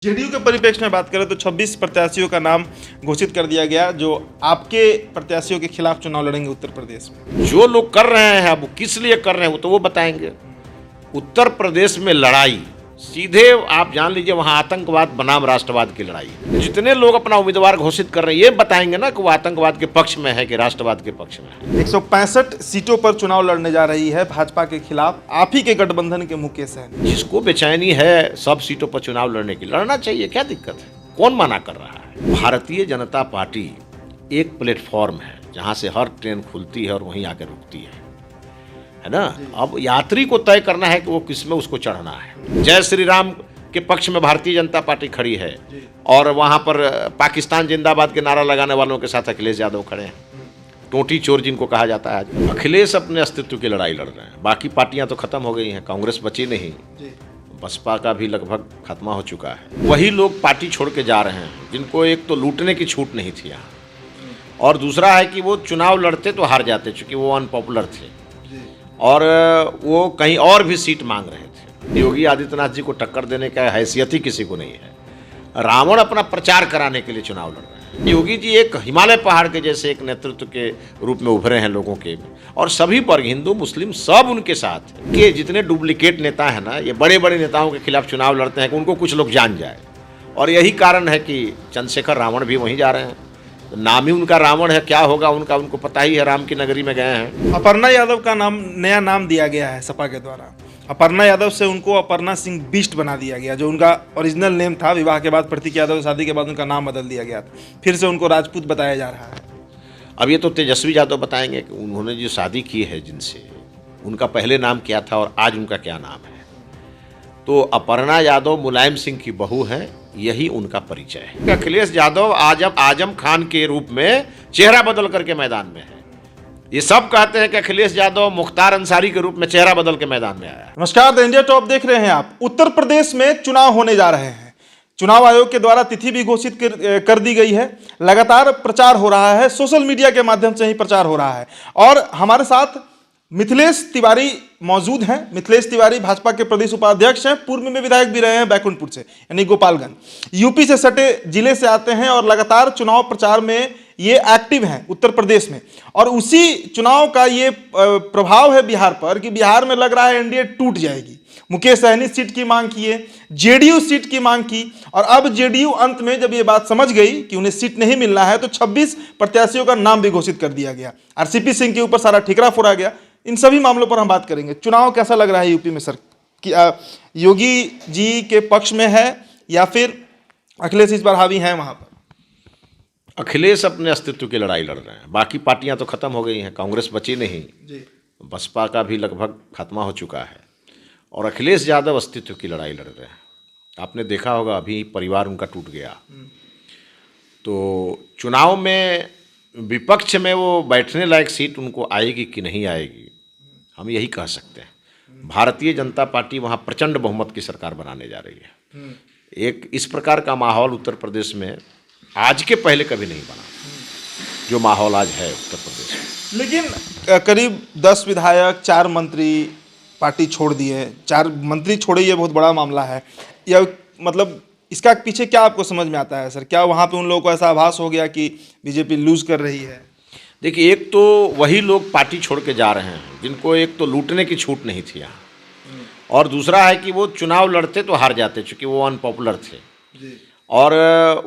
JDU के परिप्रेक्ष्य में बात करें तो 26 प्रत्याशियों का नाम घोषित कर दिया गया जो आपके प्रत्याशियों के खिलाफ चुनाव लड़ेंगे उत्तर प्रदेश में। जो लोग कर रहे हैं अब किस लिए कर रहे हैं वो तो वो बताएंगे। उत्तर प्रदेश में लड़ाई सीधे आप जान लीजिए वहां आतंकवाद बनाम राष्ट्रवाद की लड़ाई है। जितने लोग अपना उम्मीदवार घोषित कर रहे हैं ये बताएंगे ना कि वो आतंकवाद के पक्ष में है कि राष्ट्रवाद के पक्ष में है। 165 सीटों पर चुनाव लड़ने जा रही है भाजपा के खिलाफ आप ही के गठबंधन के मुकेश सहनी। जिसको बेचैनी है सब सीटों पर चुनाव लड़ने की लड़ना चाहिए, क्या दिक्कत है, कौन मना कर रहा है। भारतीय जनता पार्टी एक प्लेटफॉर्म है जहां से हर ट्रेन खुलती है और वहीं आकर रुकती है ना। अब यात्री को तय करना है कि वो किस में उसको चढ़ना है। जय श्री राम के पक्ष में भारतीय जनता पार्टी खड़ी है और वहां पर पाकिस्तान जिंदाबाद के नारा लगाने वालों के साथ अखिलेश यादव खड़े हैं, टोटी चोर जिनको कहा जाता है। अखिलेश अपने अस्तित्व की लड़ाई लड़ रहे हैं, बाकी पार्टियां तो खत्म हो गई हैं, कांग्रेस बची नहीं, बसपा का भी लगभग खत्म हो चुका है। वही लोग पार्टी छोड़ के जा रहे हैं जिनको एक तो लूटने की छूट नहीं थी यहाँ, और दूसरा है कि वो चुनाव लड़ते तो हार जाते चूंकि वो अनपॉपुलर थे और वो कहीं और भी सीट मांग रहे थे। योगी आदित्यनाथ जी को टक्कर देने का हैसियत ही किसी को नहीं है। रावण अपना प्रचार कराने के लिए चुनाव लड़ रहे हैं। योगी जी एक हिमालय पहाड़ के जैसे एक नेतृत्व के रूप में उभरे हैं लोगों के, और सभी वर्ग हिंदू मुस्लिम सब उनके साथ के जितने डुप्लीकेट नेता हैं ना, ये बड़े बड़े नेताओं के खिलाफ चुनाव लड़ते हैं कि उनको कुछ लोग जान जाए, और यही कारण है कि चंद्रशेखर रावण भी वहीं जा रहे हैं। नाम ही उनका रावण है, क्या होगा उनका उनको पता ही है, राम की नगरी में गए हैं। अपर्णा यादव का नाम नया नाम दिया गया है सपा के द्वारा। अपर्णा यादव से उनको अपर्णा सिंह बिष्ट बना दिया गया, जो उनका ओरिजिनल नेम था। विवाह के बाद प्रतीक यादव की शादी के बाद उनका नाम बदल दिया गया था, फिर से उनको राजपूत बताया जा रहा है। अब ये तो तेजस्वी यादव बताएंगे कि उन्होंने जो शादी की है जिनसे, उनका पहले नाम क्या था और आज उनका क्या नाम है। तो अपर्णा यादव मुलायम सिंह की बहू है, यही उनका परिचय है। अखिलेश यादव आजम खान के रूप में चेहरा बदल करके मैदान में है। ये सब कहते हैं कि अखिलेश यादव मुख्तार अंसारी के रूप में चेहरा बदल के मैदान में आया है। नमस्कार, द इंडिया टॉप देख रहे हैं आप। उत्तर प्रदेश में चुनाव होने जा रहे हैं। चुनाव आयोग के द्वारा तिथि भी घोषित कर दी गई है। लगातार प्रचार हो रहा है, सोशल मीडिया के माध्यम से ही प्रचार हो रहा है। और हमारे साथ मिथिलेश तिवारी मौजूद हैं। मिथिलेश तिवारी भाजपा के प्रदेश उपाध्यक्ष हैं, पूर्व में विधायक भी रहे हैं बैकुंठपुर से, यानी गोपालगंज। यूपी से सटे जिले से आते हैं और लगातार चुनाव प्रचार में ये एक्टिव हैं उत्तर प्रदेश में। और उसी चुनाव का ये प्रभाव है बिहार पर कि बिहार में लग रहा है एनडीए टूट जाएगी। मुकेश सहनी सीट की मांग किए, जेडीयू सीट की मांग की, और अब जेडीयू अंत में जब ये बात समझ गई कि उन्हें सीट नहीं मिलना है तो 26 प्रत्याशियों का नाम भी घोषित कर दिया गया। आरसीपी सिंह के ऊपर सारा ठिकरा फोड़ा गया। इन सभी मामलों पर हम बात करेंगे। चुनाव कैसा लग रहा है यूपी में सर? कि योगी जी के पक्ष में है या फिर अखिलेश इस बार हावी हैं वहां पर? अखिलेश अपने अस्तित्व की लड़ाई लड़ रहे हैं, बाकी पार्टियां तो खत्म हो गई हैं, कांग्रेस बची नहीं, बसपा का भी लगभग खत्म हो चुका है, और अखिलेश यादव अस्तित्व की लड़ाई लड़ रहे हैं। आपने देखा होगा अभी परिवार उनका टूट गया। तो चुनाव में विपक्ष में वो बैठने लायक सीट उनको आएगी कि नहीं आएगी, हम यही कह सकते हैं। भारतीय जनता पार्टी वहाँ प्रचंड बहुमत की सरकार बनाने जा रही है। एक इस प्रकार का माहौल उत्तर प्रदेश में आज के पहले कभी नहीं बना, जो माहौल आज है उत्तर प्रदेश में। लेकिन करीब 10 विधायक, 4 मंत्री पार्टी छोड़ दिए। 4 मंत्री छोड़े, ये बहुत बड़ा मामला है। या मतलब इसका पीछे क्या आपको समझ में आता है सर? क्या वहाँ पे उन लोगों को ऐसा आभास हो गया कि बीजेपी लूज कर रही है? देखिए, एक तो वही लोग पार्टी छोड़ के जा रहे हैं जिनको एक तो लूटने की छूट नहीं थी यहाँ, और दूसरा है कि वो चुनाव लड़ते तो हार जाते चूंकि वो अनपॉपुलर थे और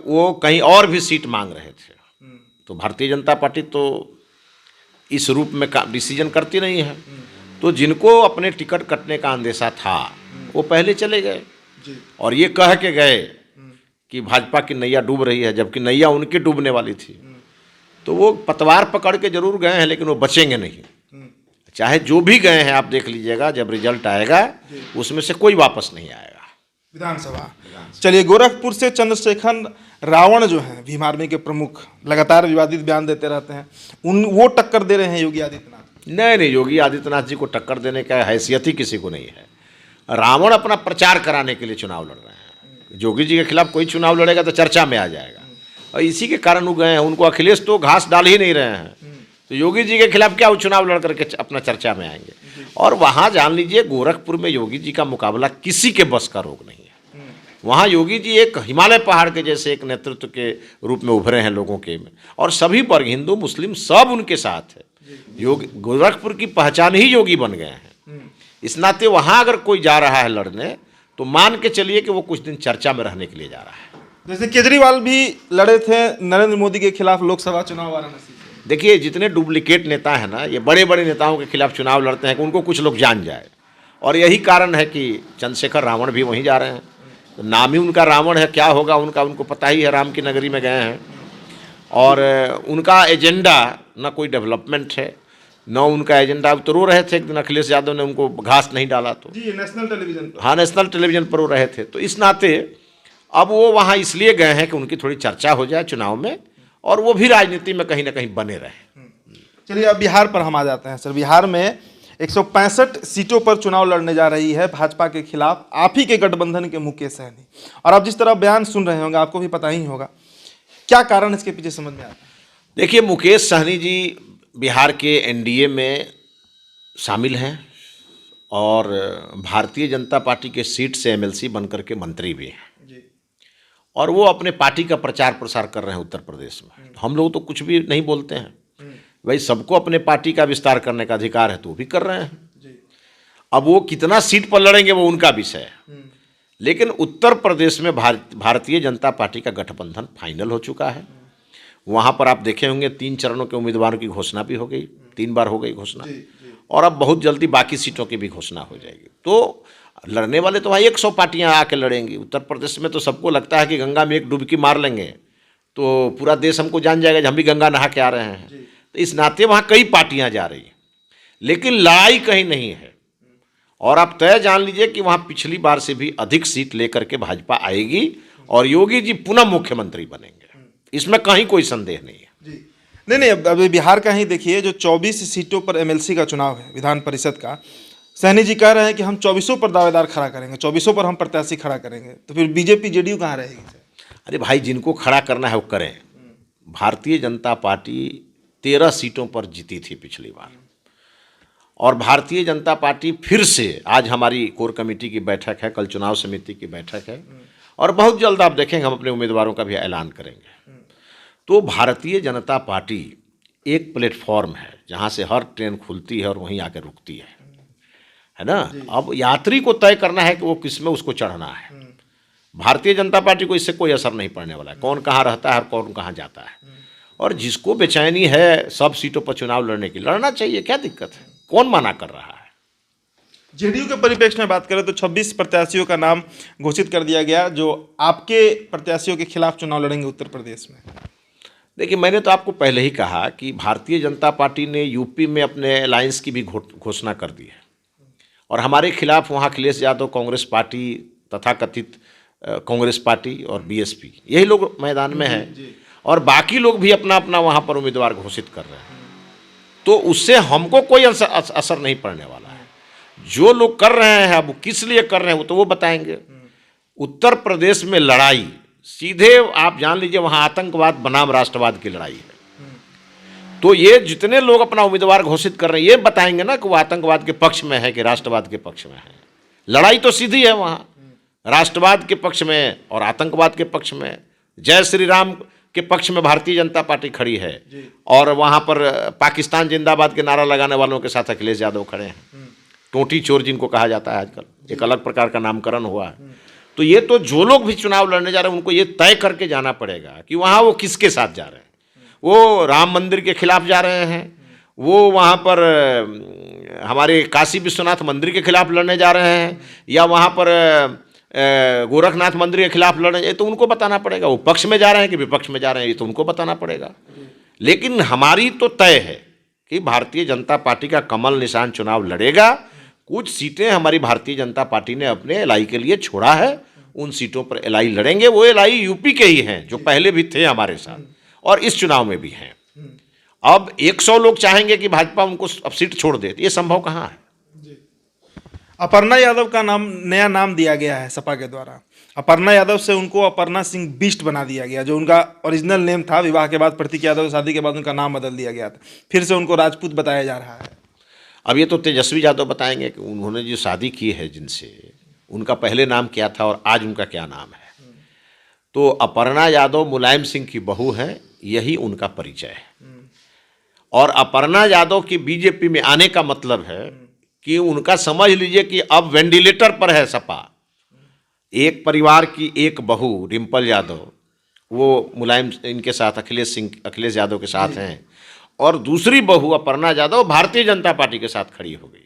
वो कहीं और भी सीट मांग रहे थे। तो भारतीय जनता पार्टी तो इस रूप में डिसीजन करती नहीं है। तो जिनको अपने टिकट कटने का अंदेशा था वो पहले चले गए और ये कह के गए कि भाजपा की नैया डूब रही है, जबकि नैया उनकी डूबने वाली थी। तो वो पतवार पकड़ के जरूर गए हैं, लेकिन वो बचेंगे नहीं। चाहे जो भी गए हैं, आप देख लीजिएगा जब रिजल्ट आएगा उसमें से कोई वापस नहीं आएगा। विधानसभा चलिए, गोरखपुर से चंद्रशेखर रावण जो हैं भीम आर्मी के प्रमुख, लगातार विवादित बयान देते रहते हैं, वो टक्कर दे रहे हैं योगी आदित्यनाथ? नहीं, योगी आदित्यनाथ जी को टक्कर देने का हैसियत ही किसी को नहीं है। रावण अपना प्रचार कराने के लिए चुनाव लड़ रहे हैं। योगी जी के खिलाफ कोई चुनाव लड़ेगा तो चर्चा में आ जाएगा, और इसी के कारण वो गए हैं। उनको अखिलेश तो घास डाल ही नहीं रहे हैं, तो योगी जी के खिलाफ क्या वो चुनाव लड़ करके अपना चर्चा में आएंगे। और वहाँ जान लीजिए गोरखपुर में योगी जी का मुकाबला किसी के बस का रोग नहीं है। वहाँ योगी जी एक हिमालय पहाड़ के जैसे एक नेतृत्व के रूप में उभरे हैं लोगों के में, और सभी वर्ग हिंदू मुस्लिम सब उनके साथ है। योगी गोरखपुर की पहचान ही योगी बन गए हैं। इस नाते वहाँ अगर कोई जा रहा है लड़ने तो मान के चलिए कि वो कुछ दिन चर्चा में रहने के लिए जा रहा है। जैसे केजरीवाल भी लड़े थे नरेंद्र मोदी के खिलाफ लोकसभा चुनाव वाराणसी से। देखिए जितने डुप्लीकेट नेता हैं ना, ये बड़े बड़े नेताओं के खिलाफ चुनाव लड़ते हैं कि उनको कुछ लोग जान जाए, और यही कारण है कि चंद्रशेखर रावण भी वहीं जा रहे हैं। तो नाम ही उनका रावण है, क्या होगा उनका उनको पता ही है। राम की नगरी में गए हैं और उनका एजेंडा ना कोई डेवलपमेंट है, न उनका एजेंडा। अब तो रो रहे थे एक दिन अखिलेश यादव ने उनको घास नहीं डाला तो जी नेशनल टेलीविजन पर। हाँ, नेशनल टेलीविजन पर रो रहे थे। तो इस नाते अब वो वहाँ इसलिए गए हैं कि उनकी थोड़ी चर्चा हो जाए चुनाव में, और वो भी राजनीति में कहीं ना कहीं बने रहे। चलिए अब बिहार पर हम आ जाते हैं सर। बिहार में 165 सीटों पर चुनाव लड़ने जा रही है भाजपा के खिलाफ आप ही के गठबंधन के मुकेश सहनी, और आप जिस तरह बयान सुन रहे होंगे आपको भी पता ही होगा क्या कारण इसके पीछे समझ में आता है। देखिए मुकेश सहनी जी बिहार के एनडीए में शामिल हैं और भारतीय जनता पार्टी के सीट से एमएलसी बनकर के मंत्री भी हैं, और वो अपने पार्टी का प्रचार प्रसार कर रहे हैं उत्तर प्रदेश में। हम लोग तो कुछ भी नहीं बोलते हैं भाई, सबको अपने पार्टी का विस्तार करने का अधिकार है तो वो भी कर रहे हैं। अब वो कितना सीट पर लड़ेंगे वो उनका विषय है, लेकिन उत्तर प्रदेश में भारतीय जनता पार्टी का गठबंधन फाइनल हो चुका है। वहाँ पर आप देखे होंगे 3 चरणों के उम्मीदवारों की घोषणा भी हो गई, 3 बार हो गई घोषणा, और अब बहुत जल्दी बाकी सीटों की भी घोषणा हो जाएगी। तो लड़ने वाले तो भाई 100 पार्टियाँ आके लड़ेंगी। उत्तर प्रदेश में तो सबको लगता है कि गंगा में एक डुबकी मार लेंगे तो पूरा देश हमको जान जाएगा कि हम भी गंगा नहा के आ रहे हैं। तो इस नाते वहाँ कई पार्टियाँ जा रही हैं, लेकिन लड़ाई कहीं नहीं है। और आप तय जान लीजिए कि वहाँ पिछली बार से भी अधिक सीट लेकर के भाजपा आएगी और योगी जी पुनः मुख्यमंत्री बनेंगे, इसमें कहीं कोई संदेह नहीं है। जी नहीं, अभी बिहार का ही देखिए, जो 24 सीटों पर एमएलसी का चुनाव है विधान परिषद का, सहनी जी कह रहे हैं कि हम 24 पर दावेदार खड़ा करेंगे, 24 पर हम प्रत्याशी खड़ा करेंगे, तो फिर बीजेपी जेडीयू कहाँ रहेगी? अरे भाई, जिनको खड़ा करना है वो करें। भारतीय जनता पार्टी 13 सीटों पर जीती थी पिछली बार, और भारतीय जनता पार्टी फिर से, आज हमारी कोर कमेटी की बैठक है, कल चुनाव समिति की बैठक है, और बहुत जल्द आप देखेंगे हम अपने उम्मीदवारों का भी ऐलान करेंगे। तो भारतीय जनता पार्टी एक प्लेटफॉर्म है जहाँ से हर ट्रेन खुलती है और वहीं आकर रुकती है ना। अब यात्री को तय करना है कि वो किस में उसको चढ़ना है। भारतीय जनता पार्टी को इससे कोई असर नहीं पड़ने वाला है, कौन कहाँ रहता है और कौन कहाँ जाता है। और जिसको बेचैनी है सब सीटों पर चुनाव लड़ने की, लड़ना चाहिए, क्या दिक्कत है, कौन मना कर रहा है। जेडीयू के परिप्रेक्ष्य में बात करें तो 26 प्रत्याशियों का नाम घोषित कर दिया गया जो आपके प्रत्याशियों के खिलाफ चुनाव लड़ेंगे उत्तर प्रदेश में। देखिए, मैंने तो आपको पहले ही कहा कि भारतीय जनता पार्टी ने यूपी में अपने अलायंस की भी घोषणा कर दी है, और हमारे खिलाफ वहाँ अखिलेश यादव कांग्रेस पार्टी, तथा कथित कांग्रेस पार्टी और बीएसपी, यही लोग मैदान में हैं, और बाकी लोग भी अपना अपना वहाँ पर उम्मीदवार घोषित कर रहे हैं। तो उससे हमको कोई असर नहीं पड़ने वाला है। जो लोग कर रहे हैं अब किस लिए कर रहे हैं वो तो वो बताएंगे। उत्तर प्रदेश में लड़ाई सीधे आप जान लीजिए, वहाँ आतंकवाद बनाम राष्ट्रवाद की लड़ाई है। तो ये जितने लोग अपना उम्मीदवार घोषित कर रहे हैं ये बताएंगे ना कि वो आतंकवाद के पक्ष में है कि राष्ट्रवाद के पक्ष में है। लड़ाई तो सीधी है वहाँ, राष्ट्रवाद के पक्ष में और आतंकवाद के पक्ष में। जय श्री राम के पक्ष में भारतीय जनता पार्टी खड़ी है, और वहाँ पर पाकिस्तान जिंदाबाद के नारा लगाने वालों के साथ अखिलेश यादव खड़े हैं। टोटी चोर जिनको कहा जाता है आजकल, एक अलग प्रकार का नामकरण हुआ है। तो ये तो जो लोग भी चुनाव लड़ने जा रहे हैं उनको ये तय करके जाना पड़ेगा कि वहाँ वो किसके साथ जा रहे हैं। वो राम मंदिर के खिलाफ जा रहे हैं, वो वहाँ पर हमारे काशी विश्वनाथ मंदिर के खिलाफ लड़ने जा रहे हैं, या वहाँ पर गोरखनाथ मंदिर के खिलाफ लड़ने, ये तो उनको बताना पड़ेगा। वो पक्ष में जा रहे हैं कि विपक्ष में जा रहे हैं ये तो उनको बताना पड़ेगा। लेकिन हमारी तो तय है कि भारतीय जनता पार्टी का कमल निशान चुनाव लड़ेगा। कुछ सीटें हमारी भारतीय जनता पार्टी ने अपने एलआई के लिए छोड़ा है, उन सीटों पर एलआई लड़ेंगे। वो एलआई यूपी के ही हैं जो पहले भी थे हमारे साथ और इस चुनाव में भी हैं। अब 100 लोग चाहेंगे कि भाजपा उनको अब सीट छोड़ दे, ये संभव कहाँ है। अपर्णा यादव का नया नाम दिया गया है सपा के द्वारा। अपर्णा यादव से उनको अपर्णा सिंह बिष्ट बना दिया गया, जो उनका ओरिजिनल नेम था। विवाह के बाद प्रतीक यादव शादी के बाद उनका नाम बदल दिया गया था, फिर से उनको राजपूत बताया जा रहा है। अब ये तो तेजस्वी यादव बताएंगे कि उन्होंने जो शादी की है जिनसे, उनका पहले नाम क्या था और आज उनका क्या नाम है। तो अपर्णा यादव मुलायम सिंह की बहू है, यही उनका परिचय है। और अपर्णा यादव की बीजेपी में आने का मतलब है कि उनका समझ लीजिए कि अब वेंटिलेटर पर है सपा। एक परिवार की एक बहू डिम्पल यादव, वो मुलायम इनके साथ अखिलेश यादव के साथ हैं, और दूसरी बहू अपर्णा यादव भारतीय जनता पार्टी के साथ खड़ी हो गई।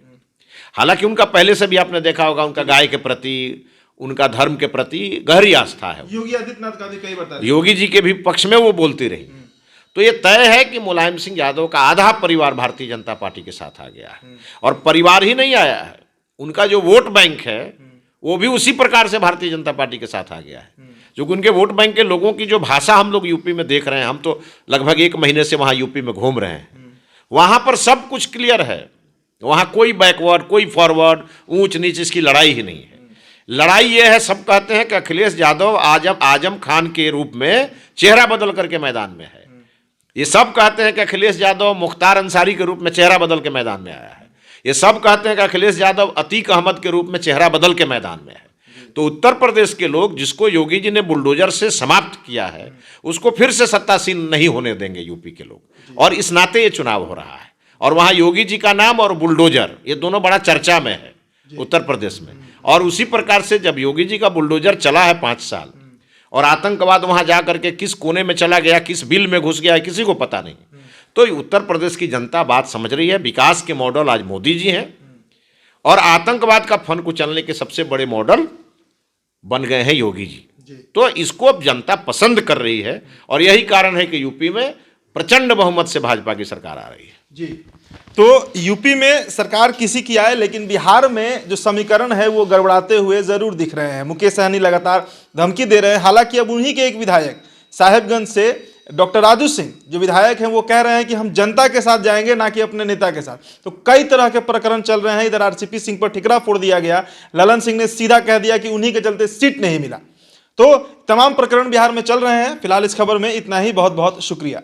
हालांकि उनका पहले से भी आपने देखा होगा, उनका गाय के प्रति, उनका धर्म के प्रति गहरी आस्था है। योगी आदित्यनाथ का भी कई बार योगी जी के भी पक्ष में वो बोलती रही। तो ये तय है कि मुलायम सिंह यादव का आधा परिवार भारतीय जनता पार्टी के साथ आ गया है। और परिवार ही नहीं आया है, उनका जो वोट बैंक है वो भी उसी प्रकार से भारतीय जनता पार्टी के साथ आ गया है। जो उनके वोट बैंक के लोगों की जो भाषा हम लोग यूपी में देख रहे हैं, हम तो लगभग 1 महीने से वहाँ यूपी में घूम रहे हैं, वहाँ पर सब कुछ क्लियर है। वहाँ कोई बैकवर्ड, कोई फॉरवर्ड, ऊंच नीच, इसकी लड़ाई ही नहीं है। लड़ाई ये है, सब कहते हैं कि अखिलेश यादव आजम खान के रूप में चेहरा बदल करके मैदान में है। ये सब कहते हैं कि अखिलेश यादव मुख्तार अंसारी के रूप में चेहरा बदल के मैदान में आया है। ये सब कहते हैं कि अखिलेश यादव अतीक अहमद के रूप में चेहरा बदल के मैदान में है। तो उत्तर प्रदेश के लोग, जिसको योगी जी ने बुलडोजर से समाप्त किया है, उसको फिर से सत्तासीन नहीं होने देंगे यूपी के लोग। और इस नाते ये चुनाव हो रहा है। और वहाँ योगी जी का नाम और बुलडोजर, ये दोनों बड़ा चर्चा में है उत्तर प्रदेश में। और उसी प्रकार से जब योगी जी का बुलडोजर चला है 5 साल, और आतंकवाद वहाँ जा करके किस कोने में चला गया, किस बिल में घुस गया है, किसी को पता नहीं। तो उत्तर प्रदेश की जनता बात समझ रही है। विकास के मॉडल आज मोदी जी हैं, और आतंकवाद का फन कुचलने के सबसे बड़े मॉडल बन गए हैं योगी जी। तो इसको अब जनता पसंद कर रही है, और यही कारण है कि यूपी में प्रचंड बहुमत से भाजपा की सरकार आ रही है। जी, तो यूपी में सरकार किसी की आए, लेकिन बिहार में जो समीकरण है वो गड़बड़ाते हुए जरूर दिख रहे हैं। मुकेश सहनी लगातार धमकी दे रहे हैं। हालांकि अब उन्हीं के एक विधायक साहेबगंज से डॉक्टर राजू सिंह जो विधायक हैं, वो कह रहे हैं कि हम जनता के साथ जाएंगे, ना कि अपने नेता के साथ। तो कई तरह के प्रकरण चल रहे हैं। इधर आरसीपी सिंह पर ठिकरा फोड़ दिया गया, ललन सिंह ने सीधा कह दिया कि उन्हीं के चलते सीट नहीं मिला। तो तमाम प्रकरण बिहार में चल रहे हैं। फिलहाल इस खबर में इतना ही। बहुत बहुत शुक्रिया।